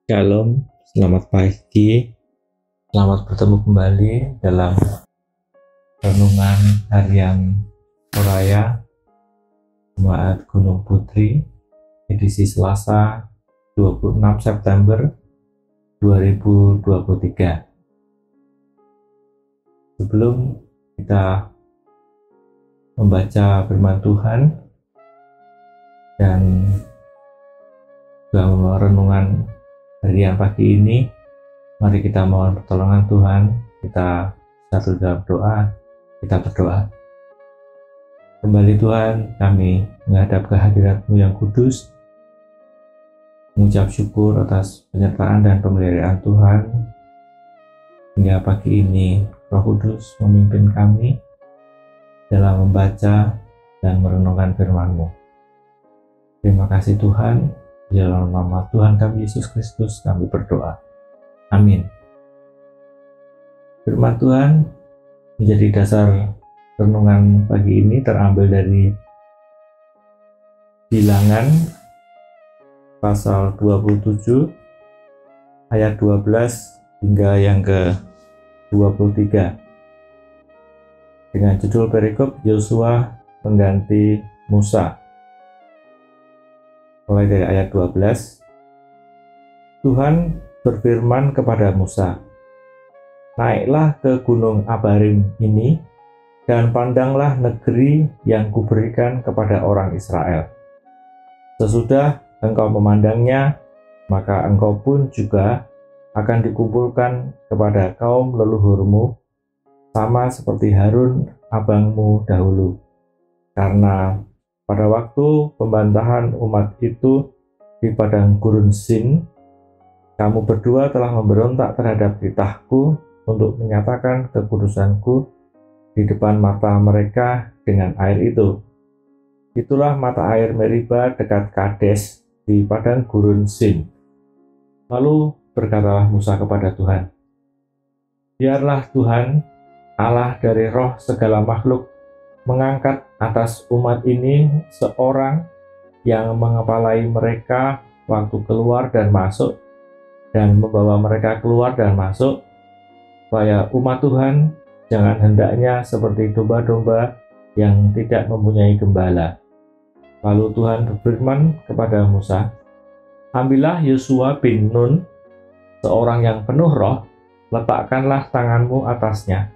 Shalom, selamat pagi, selamat bertemu kembali dalam renungan harian Soraya Jemaat Gunung Putri, edisi Selasa 26 September 2023. Sebelum kita membaca firman Tuhan dan juga renungan harian pagi ini, mari kita mohon pertolongan Tuhan. Kita satu dalam doa, kita berdoa. Kembali Tuhan, kami menghadap kehadirat-Mu yang kudus, mengucap syukur atas penyertaan dan pemeliharaan Tuhan. Hingga pagi ini Roh Kudus memimpin kami dalam membaca dan merenungkan firman-Mu. Terima kasih Tuhan. Di dalam nama Tuhan kami Yesus Kristus kami berdoa. Amin. Firman Tuhan menjadi dasar renungan pagi ini terambil dari Bilangan pasal 27 ayat 12 hingga yang ke-23 dengan judul perikop Yosua mengganti Musa. Mulai dari ayat 12, Tuhan berfirman kepada Musa, "Naiklah ke gunung Abarim ini, dan pandanglah negeri yang kuberikan kepada orang Israel. Sesudah engkau memandangnya, maka engkau pun juga akan dikumpulkan kepada kaum leluhurmu, sama seperti Harun abangmu dahulu. Karena pada waktu pembantahan umat itu di padang gurun Sin, kamu berdua telah memberontak terhadap titahku untuk menyatakan kekudusanku di depan mata mereka dengan air itu. Itulah mata air Meriba dekat Kades di padang gurun Sin." Lalu berkatalah Musa kepada Tuhan, "Biarlah Tuhan, Allah dari roh segala makhluk, mengangkat atas umat ini seorang yang mengepalai mereka waktu keluar dan masuk, dan membawa mereka keluar dan masuk, supaya umat Tuhan jangan hendaknya seperti domba-domba yang tidak mempunyai gembala." Lalu Tuhan berfirman kepada Musa, "Ambillah Yosua bin Nun, seorang yang penuh roh, letakkanlah tanganmu atasnya.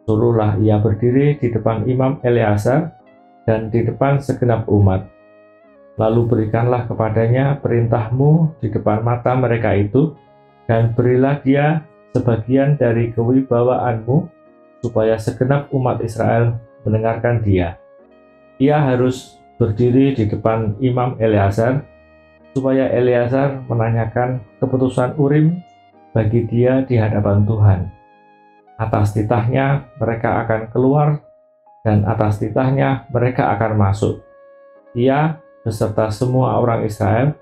Suruhlah ia berdiri di depan Imam Eleazar dan di depan segenap umat. Lalu berikanlah kepadanya perintahmu di depan mata mereka itu, dan berilah dia sebagian dari kewibawaanmu, supaya segenap umat Israel mendengarkan dia. Ia harus berdiri di depan Imam Eleazar, supaya Eleazar menanyakan keputusan Urim bagi dia di hadapan Tuhan. Atas titahnya mereka akan keluar, dan atas titahnya mereka akan masuk. Ia beserta semua orang Israel,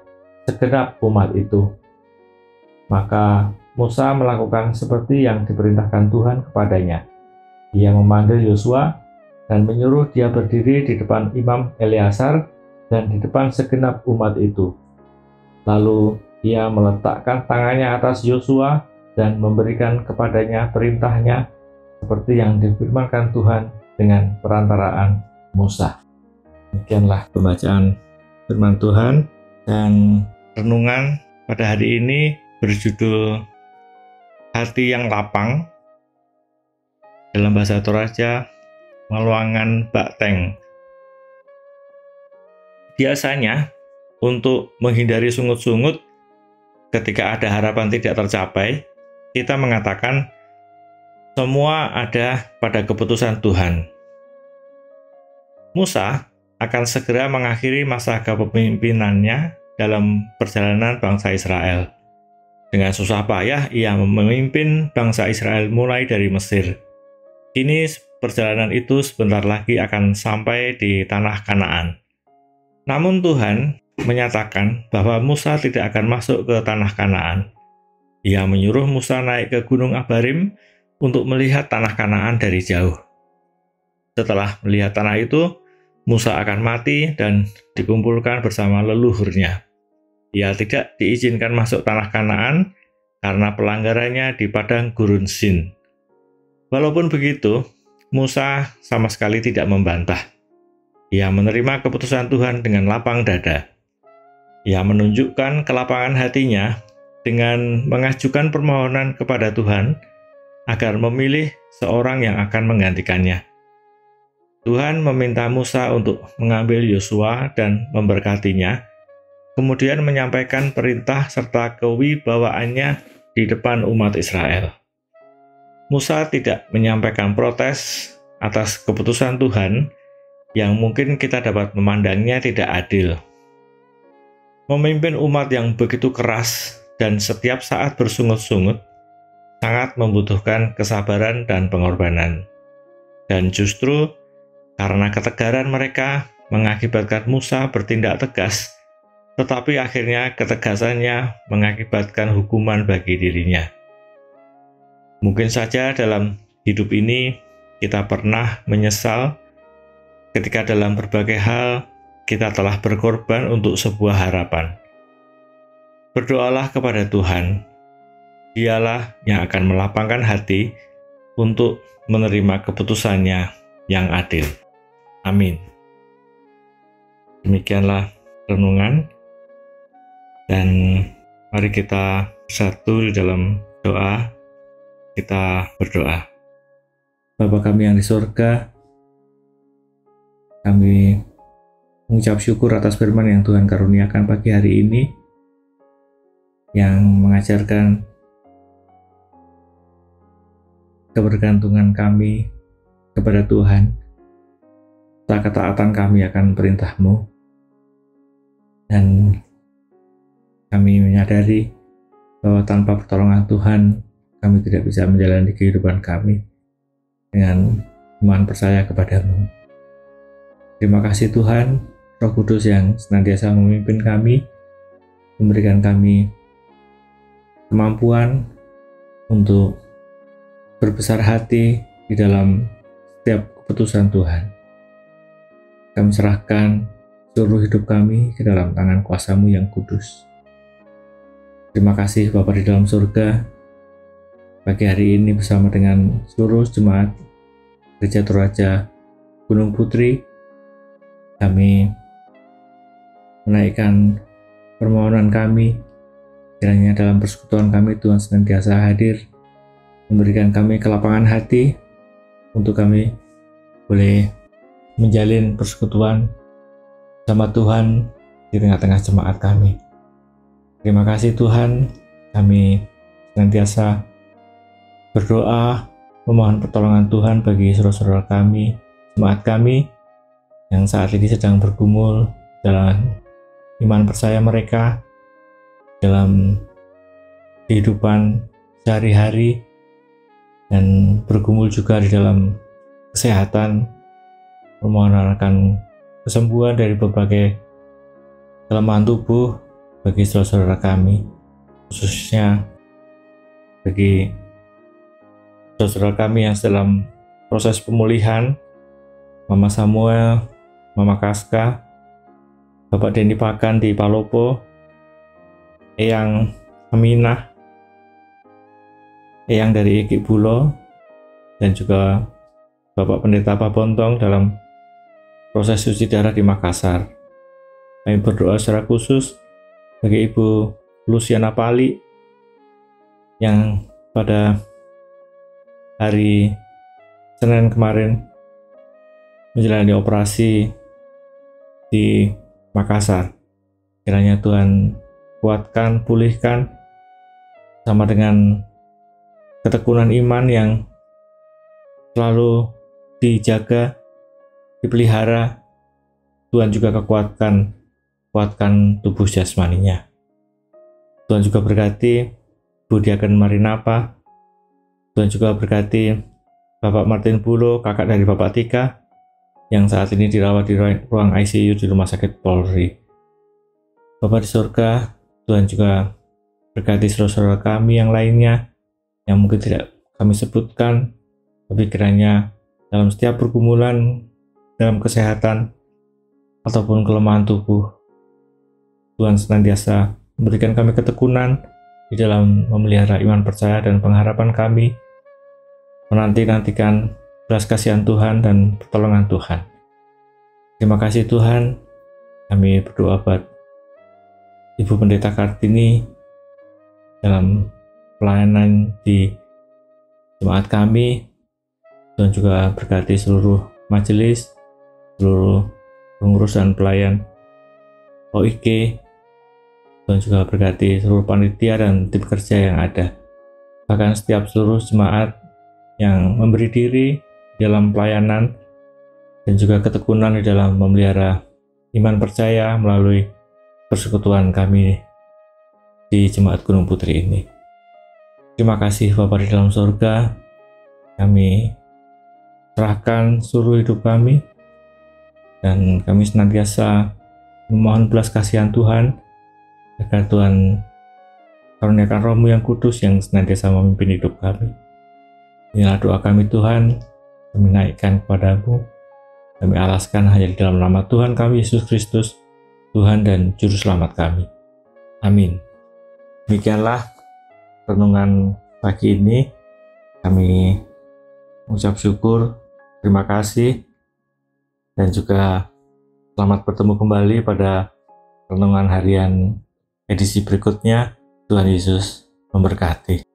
segenap umat itu." Maka Musa melakukan seperti yang diperintahkan Tuhan kepadanya. Ia memanggil Yosua dan menyuruh dia berdiri di depan Imam Eleazar dan di depan segenap umat itu. Lalu ia meletakkan tangannya atas Yosua dan memberikan kepadanya perintahnya seperti yang difirmankan Tuhan dengan perantaraan Musa. Demikianlah pembacaan firman Tuhan, dan renungan pada hari ini berjudul Hati yang Lapang, dalam bahasa Toraja Maluangan Bakteng. Biasanya untuk menghindari sungut-sungut ketika ada harapan tidak tercapai, kita mengatakan semua ada pada keputusan Tuhan. Musa akan segera mengakhiri masa kepemimpinannya dalam perjalanan bangsa Israel. Dengan susah payah ia memimpin bangsa Israel mulai dari Mesir. Kini perjalanan itu sebentar lagi akan sampai di tanah Kanaan. Namun Tuhan menyatakan bahwa Musa tidak akan masuk ke tanah Kanaan. Ia menyuruh Musa naik ke Gunung Abarim untuk melihat tanah Kanaan dari jauh. Setelah melihat tanah itu, Musa akan mati dan dikumpulkan bersama leluhurnya. Ia tidak diizinkan masuk tanah Kanaan karena pelanggarannya di padang gurun Sin. Walaupun begitu, Musa sama sekali tidak membantah. Ia menerima keputusan Tuhan dengan lapang dada. Ia menunjukkan kelapangan hatinya dengan mengajukan permohonan kepada Tuhan agar memilih seorang yang akan menggantikannya. Tuhan meminta Musa untuk mengambil Yosua dan memberkatinya, kemudian menyampaikan perintah serta kewibawaannya di depan umat Israel. Musa tidak menyampaikan protes atas keputusan Tuhan yang mungkin kita dapat memandangnya tidak adil. Memimpin umat yang begitu keras dan setiap saat bersungut-sungut sangat membutuhkan kesabaran dan pengorbanan. Dan justru karena ketegaran mereka mengakibatkan Musa bertindak tegas, tetapi akhirnya ketegasannya mengakibatkan hukuman bagi dirinya. Mungkin saja dalam hidup ini kita pernah menyesal ketika dalam berbagai hal kita telah berkorban untuk sebuah harapan. Berdoalah kepada Tuhan. Dialah yang akan melapangkan hati untuk menerima keputusannya yang adil. Amin. Demikianlah renungan, dan mari kita bersatu di dalam doa. Kita berdoa. Bapa kami yang di surga, kami mengucap syukur atas firman yang Tuhan karuniakan pagi hari ini, yang mengajarkan kebergantungan kami kepada Tuhan, serta ketaatan kami akan perintah-Mu, dan kami menyadari bahwa tanpa pertolongan Tuhan, kami tidak bisa menjalani kehidupan kami dengan iman percaya kepada-Mu. Terima kasih Tuhan, Roh Kudus yang senantiasa memimpin kami, memberikan kami kemampuan untuk berbesar hati di dalam setiap keputusan Tuhan. Kami serahkan seluruh hidup kami ke dalam tangan kuasa-Mu yang kudus. Terima kasih Bapa di dalam surga, pagi hari ini bersama dengan seluruh jemaat Gereja Toraja Gunung Putri, kami menaikkan permohonan kami, kiranya dalam persekutuan kami Tuhan senantiasa hadir, memberikan kami kelapangan hati untuk kami boleh menjalin persekutuan sama Tuhan di tengah-tengah jemaat kami. Terima kasih Tuhan, kami senantiasa berdoa, memohon pertolongan Tuhan bagi saudara-saudara kami, jemaat kami yang saat ini sedang bergumul dalam iman percaya mereka, dalam kehidupan sehari-hari, dan bergumul juga di dalam kesehatan, memohon akan kesembuhan dari berbagai kelemahan tubuh bagi saudara-saudara kami, khususnya bagi saudara kami yang dalam proses pemulihan, Mama Samuel, Mama Kaska, Bapak Denny Pakan di Palopo, Eyang Aminah, Eyang dari Iki Bulo, dan juga Bapak Pendeta Pabontong dalam proses cuci darah di Makassar. Kami berdoa secara khusus bagi Ibu Luciana Pali yang pada hari Senin kemarin menjalani operasi di Makassar. Kiranya Tuhan kuatkan, pulihkan, sama dengan ketekunan iman yang selalu dijaga, dipelihara. Tuhan juga kuatkan tubuh jasmaninya. Tuhan juga berkati Bu Diaken Marinapa. Tuhan juga berkati Bapak Martin Bulo, kakak dari Bapak Tika, yang saat ini dirawat di ruang ICU di Rumah Sakit Polri. Bapak di surga, Tuhan juga berkati saudara-saudara kami yang lainnya, yang mungkin tidak kami sebutkan, tapi kiranya dalam setiap pergumulan, dalam kesehatan, ataupun kelemahan tubuh, Tuhan senantiasa memberikan kami ketekunan di dalam memelihara iman percaya dan pengharapan kami, menanti-nantikan belas kasihan Tuhan dan pertolongan Tuhan. Terima kasih Tuhan, kami berdoa buat Ibu Pendeta Kartini dalam pelayanan di jemaat kami. Tuhan juga berkati seluruh majelis, seluruh pengurus dan pelayan OIK. Tuhan juga berkati seluruh panitia dan tim kerja yang ada. Bahkan setiap seluruh jemaat yang memberi diri dalam pelayanan dan juga ketekunan di dalam memelihara iman percaya melalui persekutuan kami di Jemaat Gunung Putri ini. Terima kasih Bapa di dalam surga, kami serahkan seluruh hidup kami dan kami senantiasa memohon belas kasihan Tuhan agar Tuhan karuniakan Roh-Mu yang kudus yang senantiasa memimpin hidup kami. Inilah doa kami Tuhan, kami naikkan kepadamu, kami alaskan hanya di dalam nama Tuhan kami Yesus Kristus, Tuhan dan Juru Selamat kami. Amin. Demikianlah renungan pagi ini. Kami mengucap syukur, terima kasih, dan juga selamat bertemu kembali pada renungan harian edisi berikutnya. Tuhan Yesus memberkati.